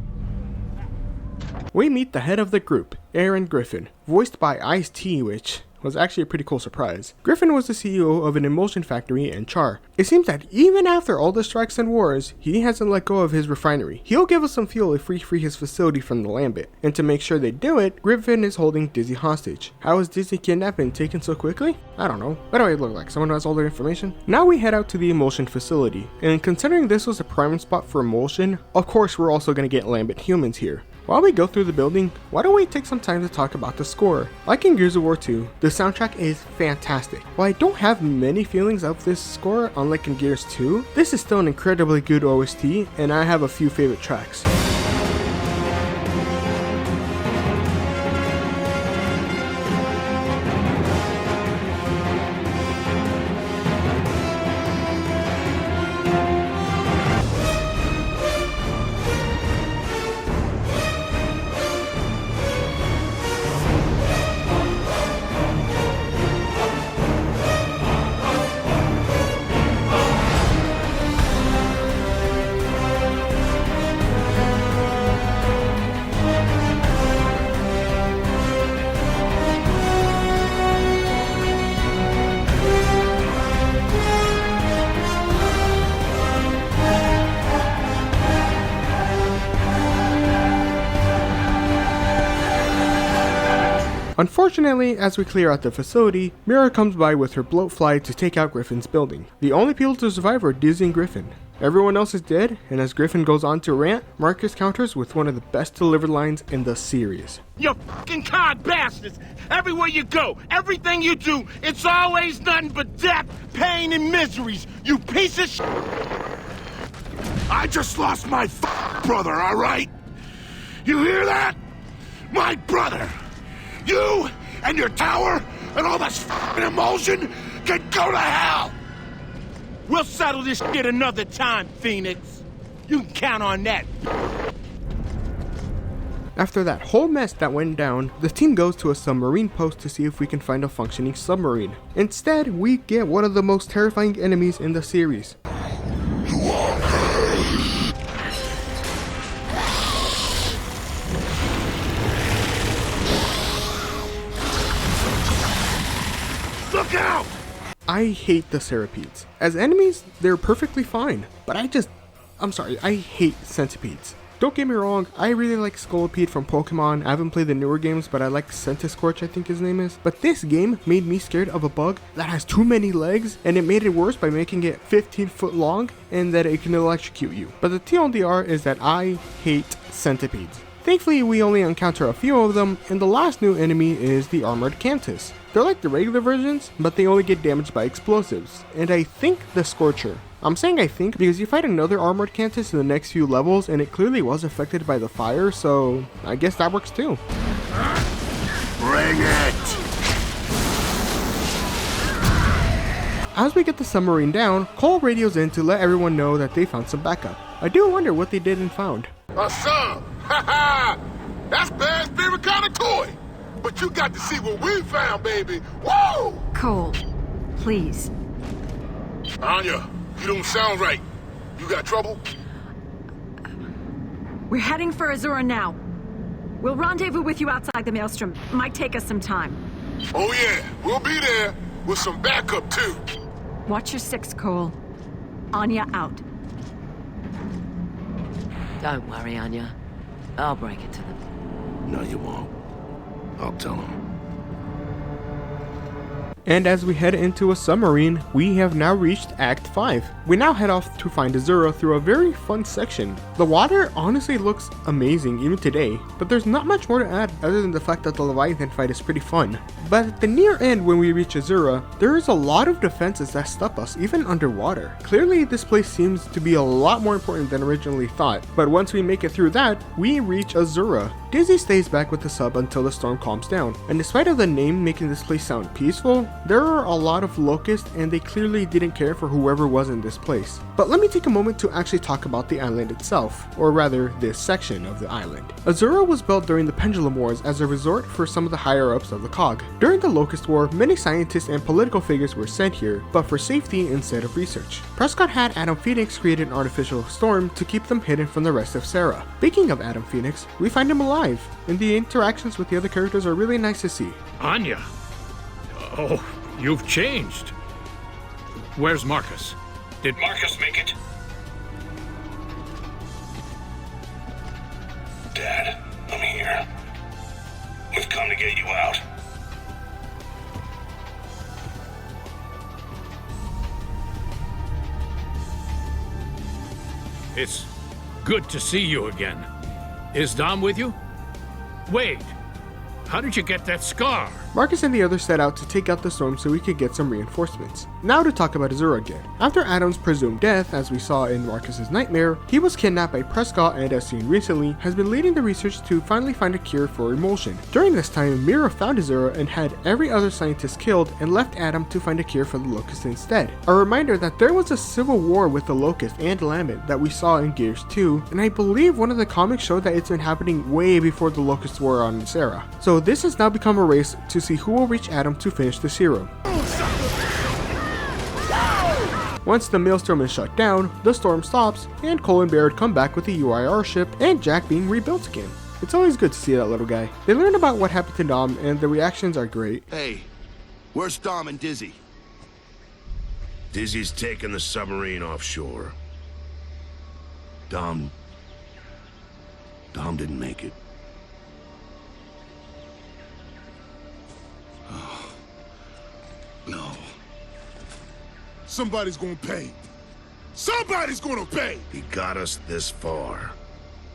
[SPEAKER 1] We meet the head of the group, Aaron Griffin, voiced by Ice-T, which was actually a pretty cool surprise. Griffin was the CEO of an emulsion factory in Char. It seems that even after all the strikes and wars, he hasn't let go of his refinery. He'll give us some fuel if we free his facility from the Lambit. And to make sure they do it, Griffin is holding Dizzy hostage. How is Dizzy kidnapped and taken so quickly? I don't know. What do I look like? Someone who has all their information? Now we head out to the emulsion facility. And considering this was a prime spot for emulsion, of course we're also going to get Lambit humans here. While we go through the building, why don't we take some time to talk about the score? Like in Gears of War 2, the soundtrack is fantastic. While I don't have many feelings of this score, unlike in Gears 2, this is still an incredibly good OST, and I have a few favorite tracks. Unfortunately, as we clear out the facility, Mira comes by with her bloatfly to take out Griffin's building. The only people to survive are Dizzy and Griffin. Everyone else is dead, and as Griffin goes on to rant, Marcus counters with one of the best delivered lines in the series.
[SPEAKER 14] You fucking Cog bastards! Everywhere you go, everything you do, it's always nothing but death, pain, and miseries, you piece of shit!
[SPEAKER 3] I just lost my brother, all right? You hear that? My brother! You and your tower and all this emulsion can go to hell!
[SPEAKER 14] We'll settle this shit another time, Phoenix. You can count on that.
[SPEAKER 1] After that whole mess that went down, the team goes to a submarine post to see if we can find a functioning submarine. Instead, we get one of the most terrifying enemies in the series.
[SPEAKER 3] Look out!
[SPEAKER 1] I hate the Centipedes. As enemies, they're perfectly fine, but I hate centipedes. Don't get me wrong, I really like Scolipede from Pokemon. I haven't played the newer games, but I like Centiskorch, I think his name is. But this game made me scared of a bug that has too many legs, and it made it worse by making it 15 foot long and that it can electrocute you. But the TLDR is that I hate centipedes. Thankfully, we only encounter a few of them, and the last new enemy is the Armored Cantus. They're like the regular versions, but they only get damaged by explosives, and I think the Scorcher. I'm saying I think because you fight another armored Cantus in the next few levels and it clearly was affected by the fire, so I guess that works too.
[SPEAKER 3] Bring it!
[SPEAKER 1] As we get the submarine down, Cole radios in to let everyone know that they found some backup. I do wonder what they did and found.
[SPEAKER 3] A sub! Ha! That's bad spirit kind of toy! But you got to see what we found, baby! Woo!
[SPEAKER 13] Cole, please.
[SPEAKER 3] Anya, you don't sound right. You got trouble?
[SPEAKER 13] We're heading for Azura now. We'll rendezvous with you outside the Maelstrom. Might take us some time.
[SPEAKER 3] Oh yeah, we'll be there with some backup too.
[SPEAKER 13] Watch your six, Cole. Anya out.
[SPEAKER 10] Don't worry, Anya. I'll break it to them.
[SPEAKER 3] No, you won't. I'll tell him.
[SPEAKER 1] And as we head into a submarine, we have now reached Act 5. We now head off to find Azura through a very fun section. The water honestly looks amazing even today, but there's not much more to add other than the fact that the Leviathan fight is pretty fun. But at the near end when we reach Azura, there is a lot of defenses that stop us even underwater. Clearly this place seems to be a lot more important than originally thought, but once we make it through that, we reach Azura. Dizzy stays back with the sub until the storm calms down, and despite of the name making this place sound peaceful, there are a lot of locusts and they clearly didn't care for whoever was in this place. But let me take a moment to actually talk about the island itself, or rather this section of the island. Azura was built during the Pendulum Wars as a resort for some of the higher ups of the COG. During the Locust War, many scientists and political figures were sent here, but for safety instead of research. Prescott had Adam Phoenix create an artificial storm to keep them hidden from the rest of Sarah. Speaking of Adam Phoenix, we find him alive, and the interactions with the other characters are really nice to see.
[SPEAKER 4] Anya? Oh, you've changed. Where's Marcus? Did
[SPEAKER 12] Marcus make it? Dad, I'm here. We've come to get you out.
[SPEAKER 4] It's good to see you again. Is Dom with you? Wait, how did you get that scar?
[SPEAKER 1] Marcus and the others set out to take out the storm so we could get some reinforcements. Now to talk about Azura again. After Adam's presumed death, as we saw in Marcus's nightmare, he was kidnapped by Prescott and, as seen recently, has been leading the research to finally find a cure for emulsion. During this time, Mira found Azura and had every other scientist killed and left Adam to find a cure for the Locust instead. A reminder that there was a civil war with the Locust and Lambent that we saw in Gears 2, and I believe one of the comics showed that it's been happening way before the Locust War on Sarah. So this has now become a race to see who will reach Adam to finish the serum. Once the Maelstrom is shut down, the storm stops, and Cole and Barrett come back with the UIR ship and Jack being rebuilt again. It's always good to see that little guy. They learn about what happened to Dom and the reactions are great.
[SPEAKER 8] Hey, where's Dom and Dizzy?
[SPEAKER 3] Dizzy's taking the submarine offshore.
[SPEAKER 8] Dom didn't make it. No.
[SPEAKER 3] Somebody's gonna pay. Somebody's gonna pay!
[SPEAKER 8] He got us this far.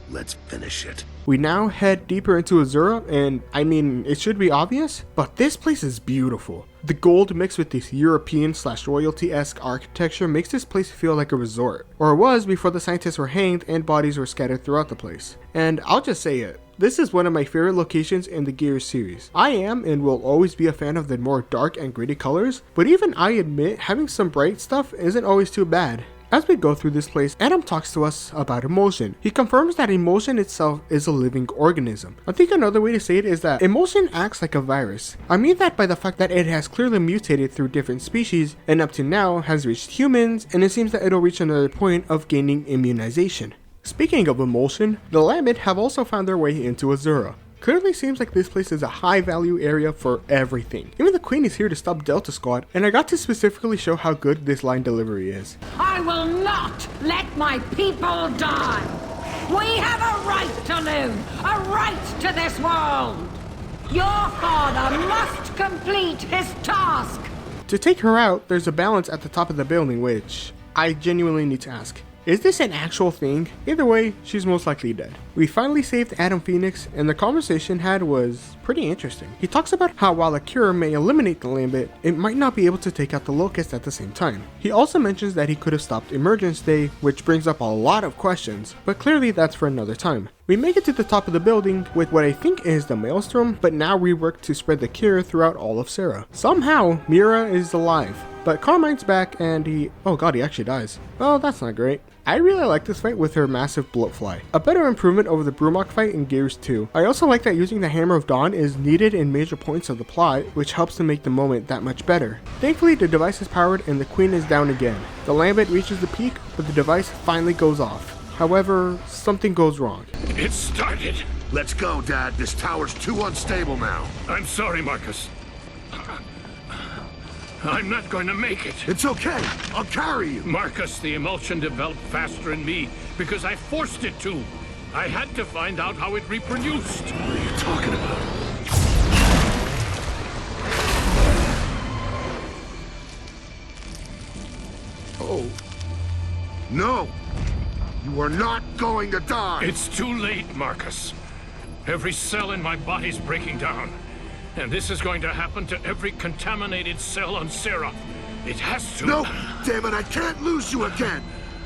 [SPEAKER 8] Let's finish it.
[SPEAKER 1] We now head deeper into Azura, and I mean, it should be obvious, but this place is beautiful. The gold mixed with this European/royalty-esque architecture makes this place feel like a resort. Or it was before the scientists were hanged and bodies were scattered throughout the place. And I'll just say it. This is one of my favorite locations in the Gears series. I am and will always be a fan of the more dark and gritty colors, but even I admit having some bright stuff isn't always too bad. As we go through this place, Adam talks to us about emulsion. He confirms that emulsion itself is a living organism. I think another way to say it is that emulsion acts like a virus. I mean that by the fact that it has clearly mutated through different species and up to now has reached humans, and it seems that it'll reach another point of gaining immunization. Speaking of emulsion, the Lambent have also found their way into Azura. Clearly seems like this place is a high value area for everything. Even the Queen is here to stop Delta Squad, and I got to specifically show how good this line delivery is.
[SPEAKER 15] I will not let my people die! We have a right to live! A right to this world! Your father must complete his task!
[SPEAKER 1] To take her out, there's a balance at the top of the building which I genuinely need to ask. Is this an actual thing? Either way, she's most likely dead. We finally saved Adam Phoenix, and the conversation had was pretty interesting. He talks about how while a cure may eliminate the Lambent, it might not be able to take out the Locust at the same time. He also mentions that he could have stopped Emergence Day, which brings up a lot of questions, but clearly that's for another time. We make it to the top of the building with what I think is the Maelstrom, but now reworked to spread the cure throughout all of Sarah. Somehow, Mira is alive, but Carmine's back and he actually dies. Oh, that's not great. I really like this fight with her massive bloatfly. A better improvement over the Brumok fight in Gears 2. I also like that using the Hammer of Dawn is needed in major points of the plot, which helps to make the moment that much better. Thankfully, the device is powered and the Queen is down again. The Lambent reaches the peak, but the device finally goes off. However, something goes wrong.
[SPEAKER 3] It started. Let's go, Dad. This tower's too unstable now.
[SPEAKER 4] I'm sorry, Marcus. I'm not going to make it.
[SPEAKER 3] It's okay. I'll carry you.
[SPEAKER 4] Marcus, the emulsion developed faster in me because I forced it to. I had to find out how it reproduced.
[SPEAKER 3] What are you talking about? Oh. No! You are not going to die!
[SPEAKER 4] It's too late, Marcus. Every cell in my body's breaking down. And this is going to happen to every contaminated cell on Sarah. It has to.
[SPEAKER 3] No! Damn it, I can't lose you again!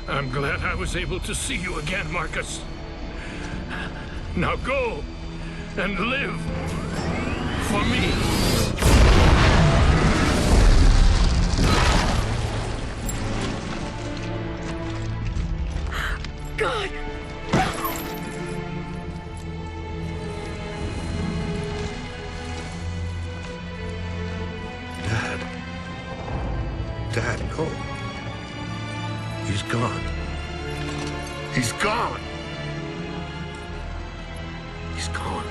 [SPEAKER 4] I'm glad I was able to see you again, Marcus. Now go and live for me.
[SPEAKER 15] God!
[SPEAKER 3] Dad, no. He's gone. He's gone! He's gone.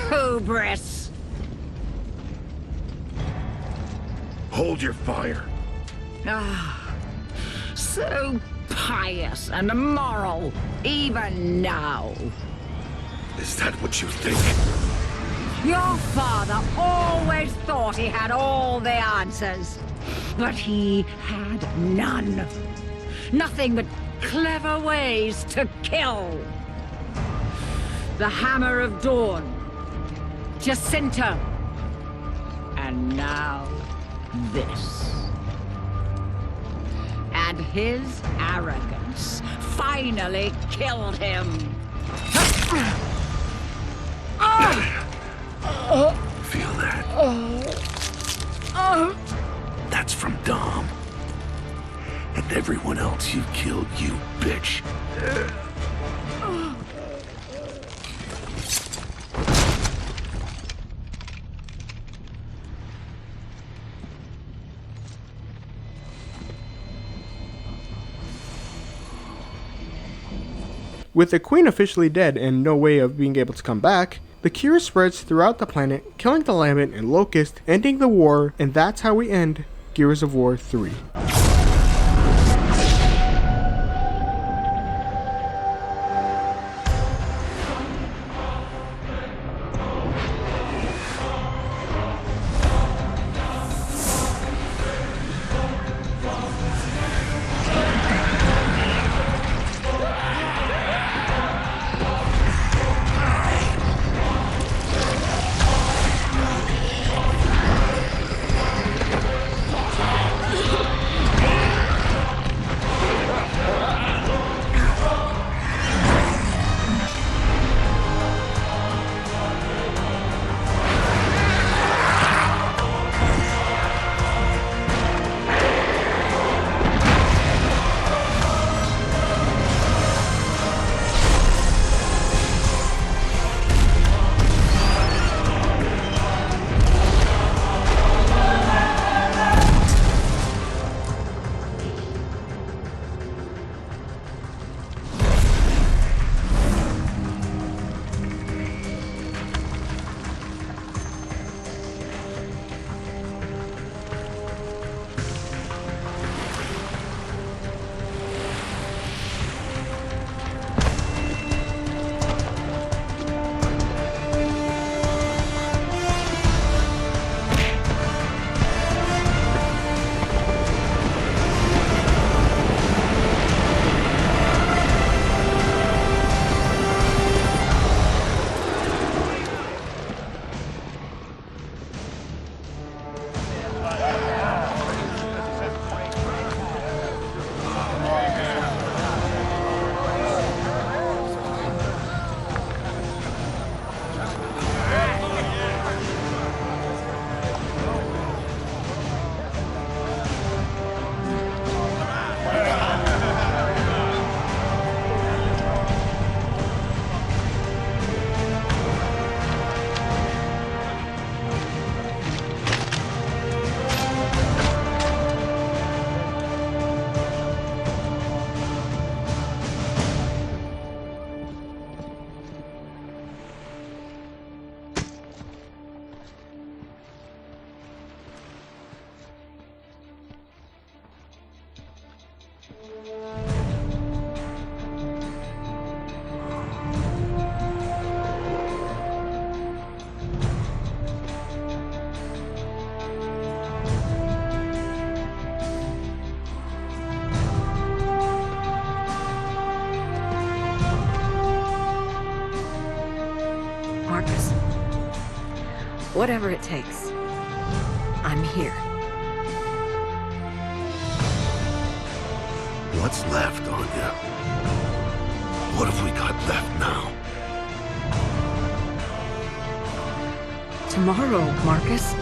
[SPEAKER 15] Hubris.
[SPEAKER 3] Hold your fire.
[SPEAKER 15] Ah, so pious and moral, even now.
[SPEAKER 3] Is that what you think?
[SPEAKER 15] Your father always thought he had all the answers, but he had none. Nothing but clever ways to kill. The Hammer of Dawn, Jacinta, and now this. And his arrogance finally killed him.
[SPEAKER 3] Feel that? That's from Dom. And everyone else you've killed, you bitch.
[SPEAKER 1] With the Queen officially dead and no way of being able to come back, the cure spreads throughout the planet, killing the Lambent and Locust, ending the war, and that's how we end Gears of War 3.
[SPEAKER 2] Marcus. Whatever it takes, I'm here.
[SPEAKER 3] What's left on you? What have we got left now?
[SPEAKER 2] Tomorrow, Marcus.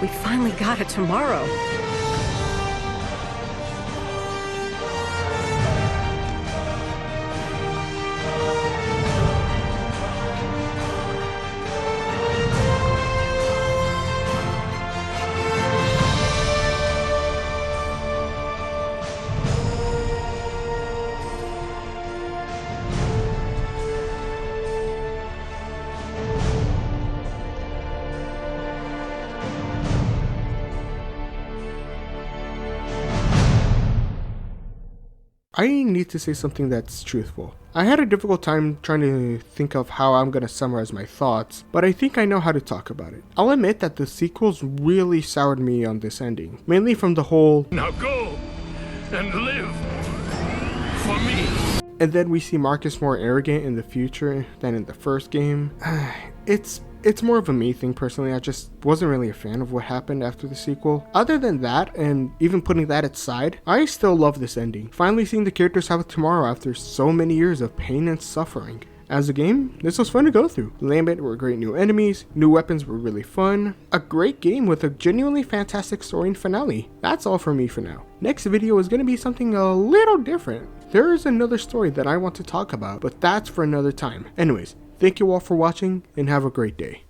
[SPEAKER 2] We finally got a tomorrow.
[SPEAKER 1] I need to say something that's truthful. I had a difficult time trying to think of how I'm going to summarize my thoughts, but I think I know how to talk about it. I'll admit that the sequels really soured me on this ending, mainly from the whole
[SPEAKER 11] "Now go and live for me."
[SPEAKER 1] And then we see Marcus more arrogant in the future than in the first game. It's more of a me thing personally. I just wasn't really a fan of what happened after the sequel. Other than that, and even putting that aside, I still love this ending. Finally seeing the characters have a tomorrow after so many years of pain and suffering. As a game, this was fun to go through. Lambent were great new enemies, new weapons were really fun, a great game with a genuinely fantastic story and finale. That's all for me for now. Next video is going to be something a little different. There is another story that I want to talk about, but that's for another time. Anyways, thank you all for watching and have a great day.